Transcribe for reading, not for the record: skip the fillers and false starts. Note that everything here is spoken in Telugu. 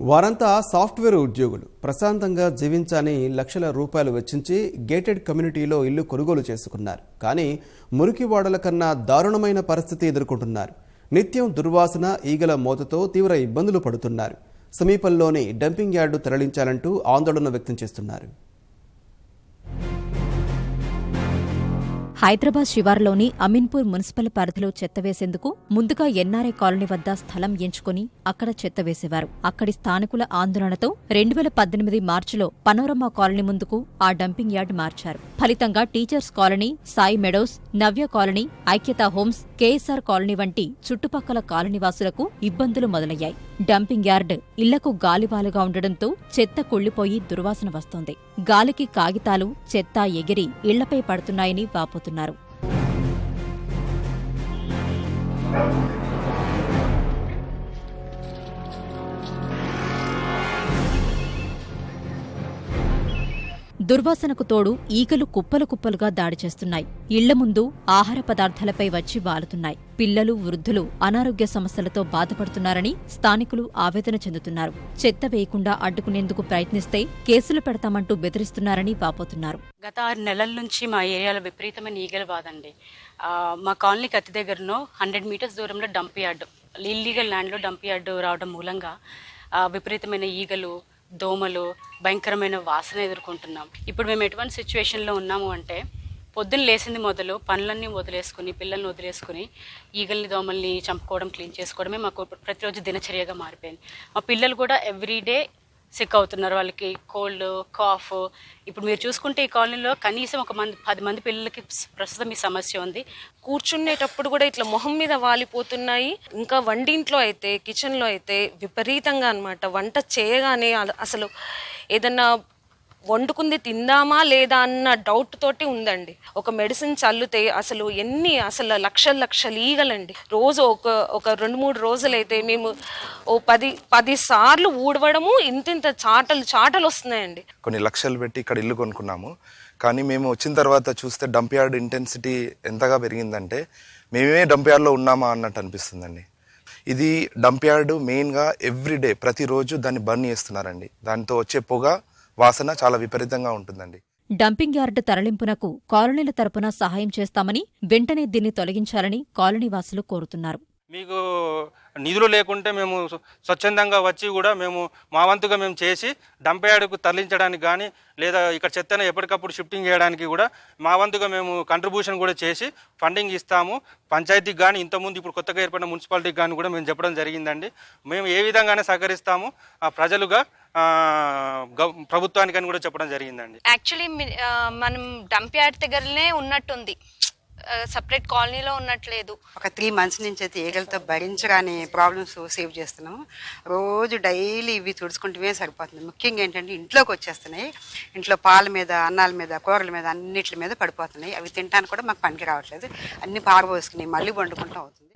వారంతా సాఫ్ట్వేర్ ఉద్యోగులు. ప్రశాంతంగా జీవించాలని లక్షల రూపాయలు వెచ్చించి గేటెడ్ కమ్యూనిటీలో ఇల్లు కొనుగోలు చేసుకున్నారు. కానీ మురికి వాడల కన్నా దారుణమైన పరిస్థితి ఎదుర్కొంటున్నారు. నిత్యం దుర్వాసన, ఈగల మోతతో తీవ్ర ఇబ్బందులు పడుతున్నారు. సమీపంలోని డంపింగ్ యార్డు తరలించాలంటూ ఆందోళన వ్యక్తం చేస్తున్నారు. హైదరాబాద్ శివార్లోని అమీన్పూర్ మున్సిపల్ పరిధిలో చెత్త వేసేందుకు ముందుగా ఎన్ఆర్ఐ కాలనీ వద్ద స్థలం ఎంచుకుని అక్కడ చెత్త వేసేవారు. అక్కడి స్థానికుల ఆందోళనతో 2018 మార్చిలో పనోరమా కాలనీ ముందుకు ఆ డంపింగ్ యార్డ్ మార్చారు. ఫలితంగా టీచర్స్ కాలనీ, సాయి మెడోస్, నవ్య కాలనీ, ఐక్యతా హోమ్స్, కేఎస్ఆర్ కాలనీ వంటి చుట్టుపక్కల కాలనీవాసులకు ఇబ్బందులు మొదలయ్యాయి. డంపింగ్ యార్డ్ ఇళ్లకు గాలివాలుగా ఉండడంతో చెత్త కుళ్లిపోయి దుర్వాసన వస్తోంది. గాలికి కాగితాలు, చెత్త ఎగిరి ఇళ్లపై పడుతున్నాయని వాపోతున్నారు. దుర్వాసనకు తోడు ఈగలు కుప్పలు కుప్పలుగా దాడి చేస్తున్నాయి. ఇళ్ల ముందు ఆహార పదార్థాలపై వచ్చి వాలుతున్నాయి. పిల్లలు, వృద్ధులు అనారోగ్య సమస్యలతో బాధపడుతున్నారని స్థానికులు ఆవేదన చెందుతున్నారు. చెత్త వేయకుండా అడ్డుకునేందుకు ప్రయత్నిస్తే కేసులు పెడతామంటూ బెదిరిస్తున్నారని వాపోతున్నారు. గత 6 నెలల నుంచి మా ఏరియాలో విపరీతమైన ఈగల బాధండి. మా కాలనీకి అతి దగ్గరలో 100 మీటర్స్ దూరంలో డంప్ యార్డ్, ఇల్లీగల్ ల్యాండ్లో డంప్ యార్డ్ రావడం మూలంగా విపరీతమైన ఈగలు, దోమలు, భయంకరమైన వాసన ఎదుర్కొంటున్నాం. ఇప్పుడు మేము ఎటువంటి సిచ్యువేషన్లో ఉన్నాము అంటే, పొద్దున్న లేచింది మొదలు పనులన్నీ వదిలేసుకుని, పిల్లల్ని వదిలేసుకుని ఈగల్ని, దోమల్ని చంపుకోవడం, క్లీన్ చేసుకోవడమే మాకు ప్రతిరోజు దినచర్యగా మారిపోయింది. మా పిల్లలు కూడా ఎవ్రీడే సిక్ అవుతున్నారు. వాళ్ళకి కోల్డ్, కాఫ్. ఇప్పుడు మీరు చూసుకుంటే ఈ కాలనీలో కనీసం ఒక 10 మంది పిల్లలకి ప్రస్తుతం ఈ సమస్య ఉంది. కూర్చునేటప్పుడు కూడా ఇట్లా మొహం మీద వాలిపోతున్నాయి. ఇంకా వంటింట్లో అయితే, కిచెన్లో అయితే విపరీతంగా అన్నమాట. వంట చేయగానే అసలు ఏదన్నా వండుకుంది తిందామా లేదా అన్న డౌట్ తోటి ఉందండి. ఒక మెడిసిన్ చల్లితే అసలు లక్షలు ఈగలండి. రోజు ఒక 2-3 రోజులైతే మేము 10 సార్లు ఊడవడము, ఇంత చాటలు వస్తున్నాయండి. కొన్ని లక్షలు పెట్టి ఇక్కడ ఇల్లు కొనుక్కున్నాము. కానీ మేము వచ్చిన తర్వాత చూస్తే డంప్ యార్డ్ ఇంటెన్సిటీ ఎంతగా పెరిగిందంటే మేమే డంప్ యార్డ్లో ఉన్నామా అన్నట్టు అనిపిస్తుందండి. ఇది డంప్ యార్డ్ మెయిన్గా ఎవ్రీడే ప్రతిరోజు దాన్ని బర్న్ చేస్తున్నారండి. దాంతో వచ్చే పొగ, వాసన చాలా విపరీతంగా ఉంటుందండి. డంపింగ్ యార్డు తరలింపునకు కాలనీల తరపున సహాయం చేస్తామని, వెంటనే దీన్ని తొలగించాలని కాలనీవాసులు కోరుతున్నారు. మీకు నిధులు లేకుంటే మేము స్వచ్ఛందంగా వచ్చి కూడా మేము మా వంతుగా మేము చేసి డంప్ యార్డుకు తరలించడానికి కానీ, లేదా ఇక్కడ చెత్తను ఎప్పటికప్పుడు షిఫ్టింగ్ చేయడానికి కూడా మా వంతుగా మేము కంట్రిబ్యూషన్ కూడా చేసి ఫండింగ్ ఇస్తాము. పంచాయతీకి కానీ, ఇంతకుముందు ఇప్పుడు కొత్తగా ఏర్పడిన మున్సిపాలిటీకి కానీ కూడా మేము చెప్పడం జరిగిందండి. మేము ఏ విధంగానే సహకరిస్తాము ప్రజలుగా, ప్రభుత్వానికని కూడా చెప్పడం జరిగిందండి. యాక్చువల్లీ మనం డంప్ యార్డ్ దగ్గరనే ఉన్నట్టుంది, సపరేట్ కాలనీలో ఉన్నట్లేదు. ఒక 3 మంత్స్ నుంచి అయితే ఈగలతో భరించగానే ప్రాబ్లమ్స్ సేవ్ చేస్తున్నాము. రోజు డైలీ ఇవి తుడుచుకుంటూనే సరిపోతుంది. ముఖ్యంగా ఏంటంటే ఇంట్లోకి వచ్చేస్తున్నాయి. ఇంట్లో పాల మీద, అన్నాల మీద, కూరల మీద, అన్నిటి మీద పడిపోతున్నాయి. అవి తినడానికి కూడా మాకు పనికి రావట్లేదు. అన్ని పారబోసుకుని మళ్ళీ వండుకుంటూ అవుతుంది.